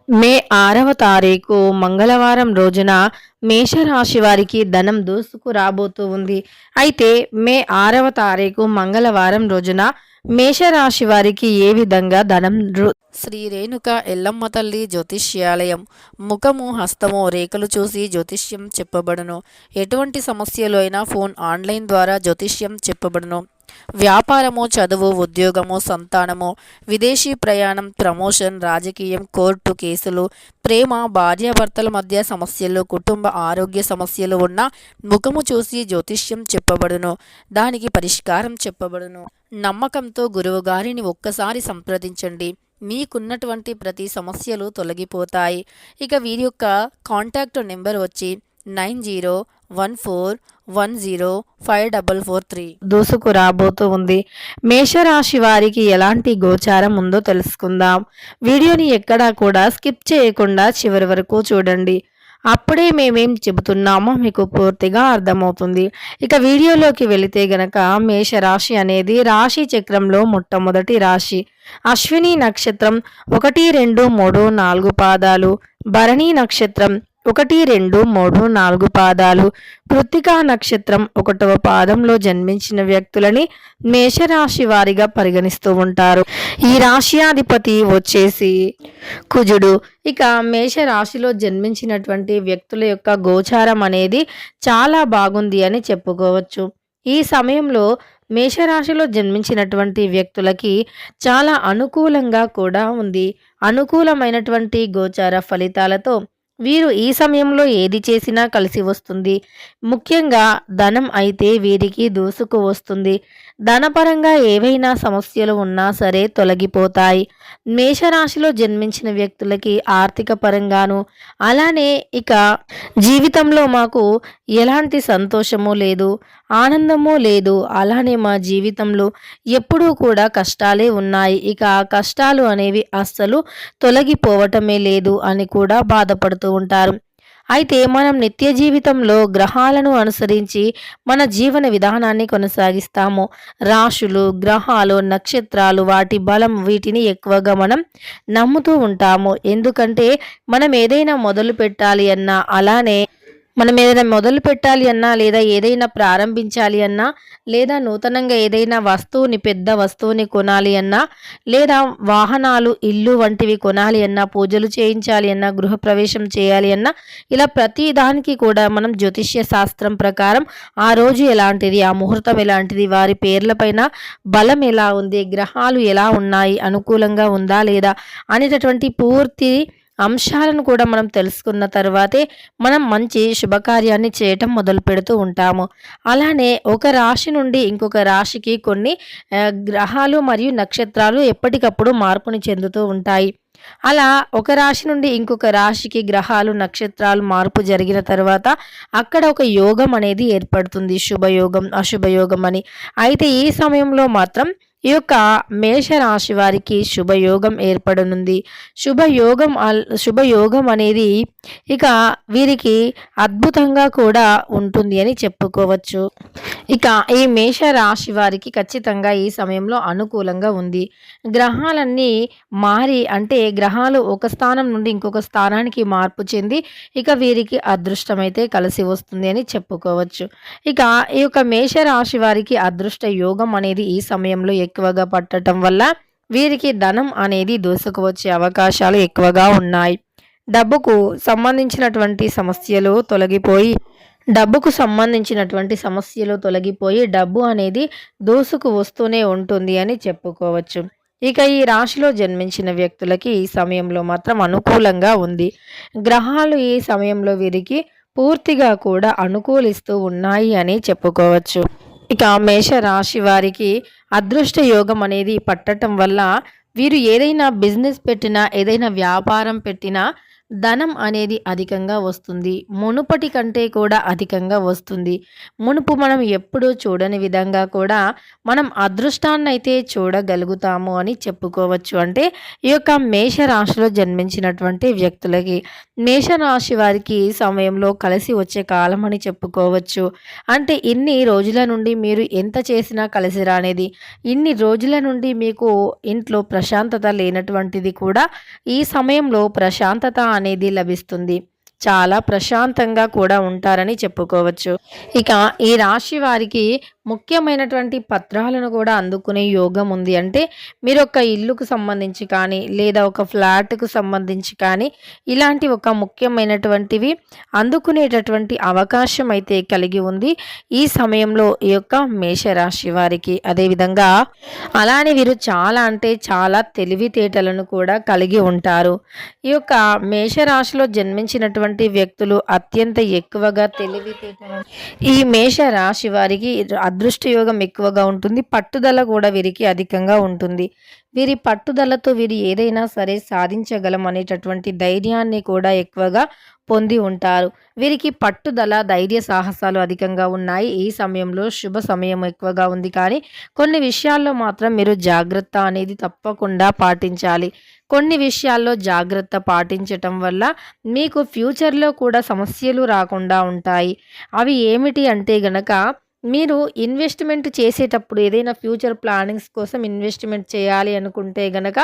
మే 6వ తారీఖు మంగళవారం రోజున మేషరాశి వారికి ధనం దూసుకు రాబోతూ ఉంది. అయితే మే 6వ తారీఖు మంగళవారం రోజున మేషరాశి వారికి ఏ విధంగా శ్రీ రేణుక ఎల్లమ్మ తల్లి జ్యోతిష్యాలయం ముఖము హస్తము రేఖలు చూసి జ్యోతిష్యం చెప్పబడును. ఎటువంటి సమస్యలు అయినా ఫోన్ ఆన్లైన్ ద్వారా జ్యోతిష్యం చెప్పబడును. వ్యాపారము, చదువు, ఉద్యోగము, సంతానము, విదేశీ ప్రయాణం, ప్రమోషన్, రాజకీయం, కోర్టు కేసులు, ప్రేమ, భార్యాభర్తల మధ్య సమస్యలు, కుటుంబ ఆరోగ్య సమస్యలు ఉన్న ముఖము చూసి జ్యోతిష్యం చెప్పబడును. దానికి పరిష్కారం చెప్పబడును. నమ్మకంతో గురువు గారిని ఒక్కసారి సంప్రదించండి. మీకున్నటువంటి ప్రతి సమస్యలు తొలగిపోతాయి. ఇక వీరి యొక్క కాంటాక్ట్ నెంబర్ వచ్చి 9014105443 దూసుకు రాబోతూ ఉంది. మేషరాశి వారికి ఎలాంటి గోచారం ఉందో తెలుసుకుందాం. వీడియోని ఎక్కడా కూడా స్కిప్ చేయకుండా చివరి వరకు చూడండి. అప్పుడే మేమేం చెబుతున్నామో మీకు పూర్తిగా అర్థమవుతుంది. ఇక వీడియోలోకి వెళితే గనక మేషరాశి అనేది రాశి చక్రంలో మొట్టమొదటి రాశి. అశ్విని నక్షత్రం 1, 2, 3, 4 పాదాలు, భరణి నక్షత్రం 1, 2, 3, 4 పాదాలు, కృత్తికా నక్షత్రం 1వ పాదంలో జన్మించిన వ్యక్తులని మేషరాశి వారిగా పరిగణిస్తూ ఉంటారు. ఈ రాశ్యాధిపతి వచ్చేసి కుజుడు. ఇక మేషరాశిలో జన్మించినటువంటి వ్యక్తుల యొక్క గోచారం అనేది చాలా బాగుంది అని చెప్పుకోవచ్చు. ఈ సమయంలో మేషరాశిలో జన్మించినటువంటి వ్యక్తులకి చాలా అనుకూలంగా కూడా ఉంది. అనుకూలమైనటువంటి గోచార ఫలితాలతో వీరు ఈ సమయంలో ఏది చేసినా కలిసి వస్తుంది. ముఖ్యంగా ధనం అయితే వీరికి దూసుకు వస్తుంది. ధనపరంగా ఏవైనా సమస్యలు ఉన్నా సరే తొలగిపోతాయి. మేషరాశిలో జన్మించిన వ్యక్తులకి ఆర్థిక పరంగాను, అలానే ఇక జీవితంలో మాకు ఎలాంటి సంతోషము లేదు, ఆనందము లేదు, అలానే మా జీవితంలో ఎప్పుడూ కూడా కష్టాలే ఉన్నాయి. ఇక ఆ కష్టాలు అనేవి అస్సలు తొలగిపోవటమే లేదు అని కూడా బాధపడుతూ ఉంటారు. అయితే మనం నిత్య జీవితంలో గ్రహాలను అనుసరించి మన జీవన విధానాన్ని కొనసాగిస్తాము. రాశులు, గ్రహాలు, నక్షత్రాలు, వాటి బలం, వీటిని ఎక్కువగా మనం నమ్ముతూ ఉంటాము. ఎందుకంటే మనం ఏదైనా మొదలు పెట్టాలి అన్నా, అలానే మనం ఏదైనా మొదలు పెట్టాలి అన్నా, లేదా ఏదైనా ప్రారంభించాలి అన్నా, లేదా నూతనంగా ఏదైనా వస్తువుని, పెద్ద వస్తువుని కొనాలి అన్నా, లేదా వాహనాలు, ఇల్లు వంటివి కొనాలి అన్నా, పూజలు చేయించాలి అన్నా, గృహప్రవేశం చేయాలి అన్నా, ఇలా ప్రతి దానికి కూడా మనం జ్యోతిష్య శాస్త్రం ప్రకారం ఆ రోజు ఎలాంటిది, ఆ ముహూర్తం ఎలాంటిది, వారి పేర్లపైన బలం ఎలా ఉంది, గ్రహాలు ఎలా ఉన్నాయి, అనుకూలంగా ఉందా లేదా అనేటటువంటి పూర్తి అంశాలను కూడా మనం తెలుసుకున్న తర్వాతే మనం మంచి శుభకార్యాన్ని చేయటం మొదలు పెడుతూ ఉంటాము. అలానే ఒక రాశి నుండి ఇంకొక రాశికి కొన్ని గ్రహాలు మరియు నక్షత్రాలు ఎప్పటికప్పుడు మార్పుని చెందుతూ ఉంటాయి. అలా ఒక రాశి నుండి ఇంకొక రాశికి గ్రహాలు, నక్షత్రాలు మార్పు జరిగిన తర్వాత అక్కడ ఒక యోగం అనేది ఏర్పడుతుంది. శుభయోగం, అశుభయోగం అని. అయితే ఈ సమయంలో మాత్రం ఈ యొక్క మేషరాశి వారికి శుభయోగం ఏర్పడనుంది. శుభయోగం అనేది ఇక వీరికి అద్భుతంగా కూడా ఉంటుంది అని చెప్పుకోవచ్చు. ఇక ఈ మేషరాశి వారికి ఖచ్చితంగా ఈ సమయంలో అనుకూలంగా ఉంది. గ్రహాలన్నీ మారి, అంటే గ్రహాలు ఒక స్థానం నుండి ఇంకొక స్థానానికి మార్పు చెంది ఇక వీరికి అదృష్టమైతే కలిసి వస్తుంది అని చెప్పుకోవచ్చు. ఇక ఈ యొక్క మేషరాశి వారికి అదృష్ట యోగం అనేది ఈ సమయంలో ఎక్కువగా పట్టడం వల్ల వీరికి ధనం అనేది దూసుకు వచ్చే అవకాశాలు ఎక్కువగా ఉన్నాయి. డబ్బుకు సంబంధించినటువంటి సమస్యలు తొలగిపోయి డబ్బు అనేది దూసుకు వస్తూనే ఉంటుంది అని చెప్పుకోవచ్చు. ఇక ఈ రాశిలో జన్మించిన వ్యక్తులకి ఈ సమయంలో మాత్రం అనుకూలంగా ఉంది. గ్రహాలు ఈ సమయంలో వీరికి పూర్తిగా కూడా అనుకూలిస్తూ ఉన్నాయి అని చెప్పుకోవచ్చు. ఇక మేష రాశి వారికి అదృష్ట యోగం అనేది పట్టడం వల్ల వీరు ఏదైనా బిజినెస్ పెట్టినా, ఏదైనా వ్యాపారం పెట్టినా ధనం అనేది అధికంగా వస్తుంది. మునుపటి కంటే కూడా అధికంగా వస్తుంది. మునుపు మనం ఎప్పుడూ చూడని విధంగా కూడా మనం అదృష్టాన్నయితే చూడగలుగుతాము అని చెప్పుకోవచ్చు. అంటే ఈ యొక్క మేషరాశిలో జన్మించినటువంటి వ్యక్తులకి, మేషరాశి వారికి సమయంలో కలిసి వచ్చే కాలం అని చెప్పుకోవచ్చు. అంటే ఇన్ని రోజుల నుండి మీరు ఎంత చేసినా కలిసి రానిది, ఇన్ని రోజుల నుండి మీకు ఇంట్లో ప్రశాంతత లేనటువంటిది కూడా ఈ సమయంలో ప్రశాంతత అనేది లభిస్తుంది. చాలా ప్రశాంతంగా కూడా ఉంటారని చెప్పుకోవచ్చు. ఇక ఈ రాశి వారికి ముఖ్యమైనటువంటి పత్రాలను కూడా అందుకునే యోగం ఉంది. అంటే మీరు ఒక ఇల్లుకు సంబంధించి కానీ, లేదా ఒక ఫ్లాట్‌కు సంబంధించి కానీ, ఇలాంటి ఒక ముఖ్యమైనటువంటివి అందుకునేటటువంటి అవకాశం అయితే కలిగి ఉంది ఈ సమయంలో ఈ యొక్క మేషరాశి వారికి. అదేవిధంగా అలానే వీరు చాలా అంటే చాలా తెలివితేటలను కూడా కలిగి ఉంటారు. ఈ యొక్క మేషరాశిలో జన్మించినటువంటి వ్యక్తులు అత్యంత ఎక్కువగా తెలివితేటలను ఈ మేషరాశి వారికి అదృష్ట యోగం ఎక్కువగా ఉంటుంది. పట్టుదల కూడా వీరికి అధికంగా ఉంటుంది. వీరి పట్టుదలతో వీరు ఏదైనా సరే సాధించగలం అనేటటువంటి ధైర్యాన్ని కూడా ఎక్కువగా పొంది ఉంటారు. వీరికి పట్టుదల, ధైర్య సాహసాలు అధికంగా ఉన్నాయి. ఈ సమయంలో శుభ సమయం ఎక్కువగా ఉంది. కానీ కొన్ని విషయాల్లో మాత్రం మీరు జాగ్రత్త అనేది తప్పకుండా పాటించాలి. కొన్ని విషయాల్లో జాగ్రత్త పాటించటం వల్ల మీకు ఫ్యూచర్‌లో కూడా సమస్యలు రాకుండా ఉంటాయి. అవి ఏమిటి అంటే గనక మీరు ఇన్వెస్ట్‌మెంట్ చేసేటప్పుడు ఏదైనా ఫ్యూచర్ ప్లానింగ్స్ కోసం ఇన్వెస్ట్‌మెంట్ చేయాలి అనుకుంటే గనక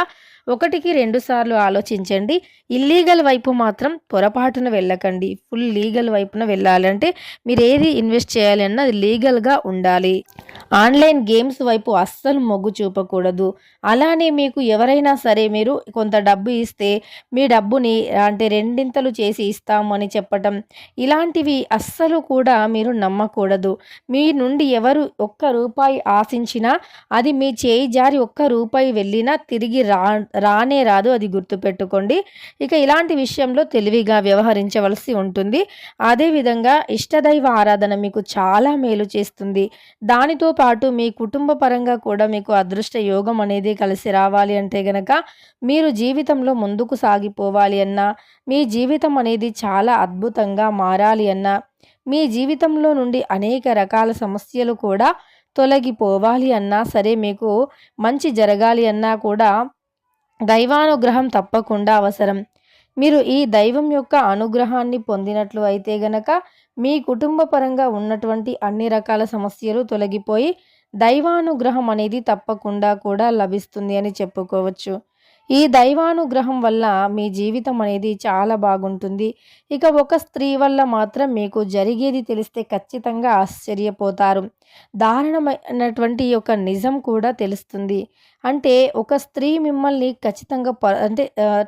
ఒకటికి 2 సార్లు ఆలోచించండి. ఇల్లీగల్ వైపు మాత్రం పొరపాటున వెళ్ళకండి. ఫుల్ లీగల్ వైపున వెళ్ళాలి. అంటే మీరు ఏది ఇన్వెస్ట్ చేయాలి అన్నా అది లీగల్‌గా ఉండాలి. ఆన్‌లైన్ గేమ్స్ వైపు అస్సలు మొగ్గు చూపకూడదు. అలానే మీకు ఎవరైనా సరే మీరు కొంత డబ్బు ఇస్తే మీ డబ్బుని అంటే రెండింతలు చేసి ఇస్తాము అని చెప్పటం, ఇలాంటివి అస్సలు కూడా మీరు నమ్మకూడదు. మీ నుండి ఎవరు ఒక్క రూపాయి ఆశించినా అది మీ చేయి జారి ఒక్క రూపాయి వెళ్ళినా తిరిగి రానే రాదు. అది గుర్తుపెట్టుకోండి. ఇక ఇలాంటి విషయంలో తెలివిగా వ్యవహరించవలసి ఉంటుంది. అదేవిధంగా ఇష్టదైవ ఆరాధన మీకు చాలా మేలు చేస్తుంది. దానితో పాటు మీ కుటుంబ పరంగా కూడా మీకు అదృష్ట యోగం అనేది కలిసి రావాలి అంటే గనక మీరు జీవితంలో ముందుకు సాగిపోవాలి అన్నా, మీ జీవితం అనేది చాలా అద్భుతంగా మారాలి అన్నా, మీ జీవితంలో నుండి అనేక రకాల సమస్యలు కూడా తొలగిపోవాలి అన్నా సరే, మీకు మంచి జరగాలి అన్నా కూడా దైవానుగ్రహం తప్పకుండా అవసరం. మీరు ఈ దైవం యొక్క అనుగ్రహాన్ని పొందినట్లు అయితే గనక మీ కుటుంబ పరంగా ఉన్నటువంటి అన్ని రకాల సమస్యలు తొలగిపోయి దైవానుగ్రహం అనేది తప్పకుండా కూడా లభిస్తుంది అని చెప్పుకోవచ్చు. ఈ దైవానుగ్రహం వల్ల మీ జీవితం అనేది చాలా బాగుంటుంది. ఇక ఒక స్త్రీ వల్ల మాత్రం మీకు జరిగేది తెలిస్తే ఖచ్చితంగా ఆశ్చర్యపోతారు. దారుణమైనటువంటి యొక్క నిజం కూడా తెలుస్తుంది. అంటే ఒక స్త్రీ మిమ్మల్ని ఖచ్చితంగా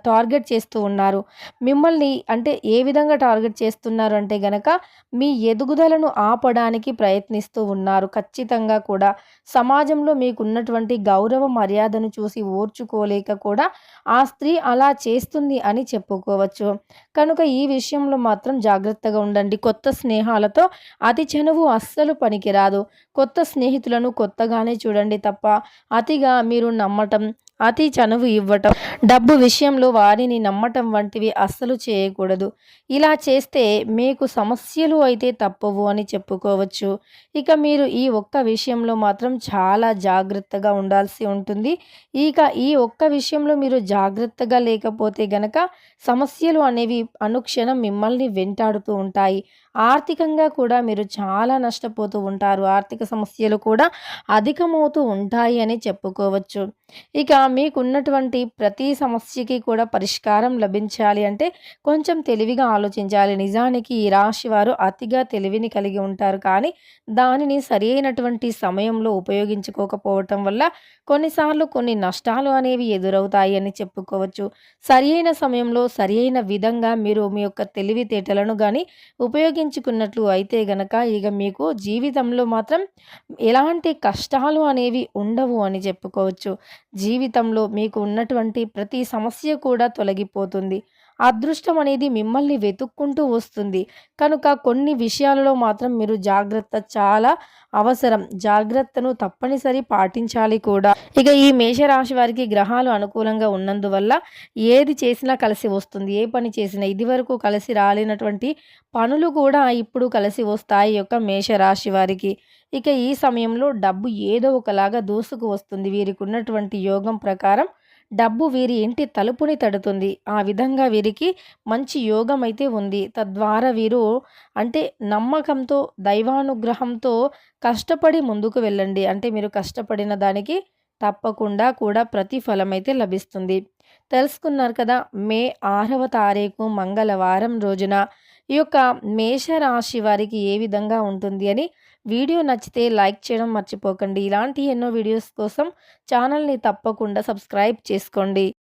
టార్గెట్ చేస్తూ ఉన్నారు. మిమ్మల్ని అంటే ఏ విధంగా టార్గెట్ చేస్తున్నారు అంటే గనక మీ ఎదుగుదలను ఆపడానికి ప్రయత్నిస్తూ ఉన్నారు. ఖచ్చితంగా కూడా సమాజంలో మీకున్నటువంటి గౌరవ మర్యాదను చూసి ఓర్చుకోలేక కూడా ఆ స్త్రీ అలా చేస్తుంది అని చెప్పుకోవచ్చు. కనుక ఈ విషయంలో మాత్రం జాగ్రత్తగా ఉండండి. కొత్త స్నేహాలతో అతి చనువు అస్సలు పనికిరాదు. కొత్త స్నేహితులను కొత్తగానే చూడండి తప్ప అతిగా మీరు నమ్మటం, అతి చనువు ఇవ్వటం, డబ్బు విషయంలో వారిని నమ్మటం వంటివి అస్సలు చేయకూడదు. ఇలా చేస్తే మీకు సమస్యలు అయితే తప్పవు అని చెప్పుకోవచ్చు. ఇక మీరు ఈ ఒక్క విషయంలో మాత్రం చాలా జాగ్రత్తగా ఉండాల్సి ఉంటుంది. ఇక ఈ ఒక్క విషయంలో మీరు జాగ్రత్తగా లేకపోతే గనక సమస్యలు అనేవి అనుక్షణం మిమ్మల్ని వెంటాడుతూ ఉంటాయి. ఆర్థికంగా కూడా మీరు చాలా నష్టపోతూ ఉంటారు. ఆర్థిక సమస్యలు కూడా అధికమవుతూ ఉంటాయి అని చెప్పుకోవచ్చు. ఇక మీకున్నటువంటి ప్రతి సమస్యకి కూడా పరిష్కారం లభించాలి అంటే కొంచెం తెలివిగా ఆలోచించాలి. నిజానికి ఈ రాశి వారు అతిగా తెలివిని కలిగి ఉంటారు. కానీ దానిని సరి అయినటువంటి సమయంలో ఉపయోగించుకోకపోవటం వల్ల కొన్నిసార్లు కొన్ని నష్టాలు అనేవి ఎదురవుతాయి అని చెప్పుకోవచ్చు. సరి అయిన సమయంలో సరి అయిన విధంగా మీరు మీ యొక్క తెలివితేటలను కానీ ఉపయోగించుకున్నట్లు అయితే గనక ఇక మీకు జీవితంలో మాత్రం ఎలాంటి కష్టాలు అనేవి ఉండవు అని చెప్పుకోవచ్చు. జీవితం జీవితంలో మీకు ఉన్నటువంటి ప్రతి సమస్య కూడా తొలగిపోతుంది. అదృష్టం అనేది మిమ్మల్ని వెతుక్కుంటూ వస్తుంది. కనుక కొన్ని విషయాలలో మాత్రం మీరు జాగ్రత్త చాలా అవసరం. జాగ్రత్తను తప్పనిసరి పాటించాలి కూడా. ఇక ఈ మేషరాశి వారికి గ్రహాలు అనుకూలంగా ఉన్నందువల్ల ఏది చేసినా కలిసి వస్తుంది. ఏ పని చేసినా ఇదివరకు కలిసి రాలేనటువంటి పనులు కూడా ఇప్పుడు కలిసి వస్తాయి ఈ యొక్క మేషరాశి వారికి. ఇక ఈ సమయంలో డబ్బు ఏదో ఒకలాగా దూసుకు వస్తుంది. వీరికి ఉన్నటువంటి యోగం ప్రకారం డబ్బు వీరి ఇంటి తలుపుని తడుతుంది. ఆ విధంగా వీరికి మంచి యోగం అయితే ఉంది. తద్వారా వీరు అంటే నమ్మకంతో, దైవానుగ్రహంతో కష్టపడి ముందుకు వెళ్ళండి. అంటే మీరు కష్టపడిన దానికి తప్పకుండా కూడా ప్రతిఫలం అయితే లభిస్తుంది. తెలుసుకున్నారు కదా, మే 6వ తారీఖు మంగళవారం రోజున ఈ యొక్క మేషరాశి వారికి ఏ విధంగా ఉంటుంది అని. వీడియో నచ్చితే లైక్ చేయడం మర్చిపోకండి. ఇలాంటి ఎన్నో వీడియోస్ కోసం ఛానల్ని తప్పకుండా సబ్స్క్రైబ్ చేసుకోండి.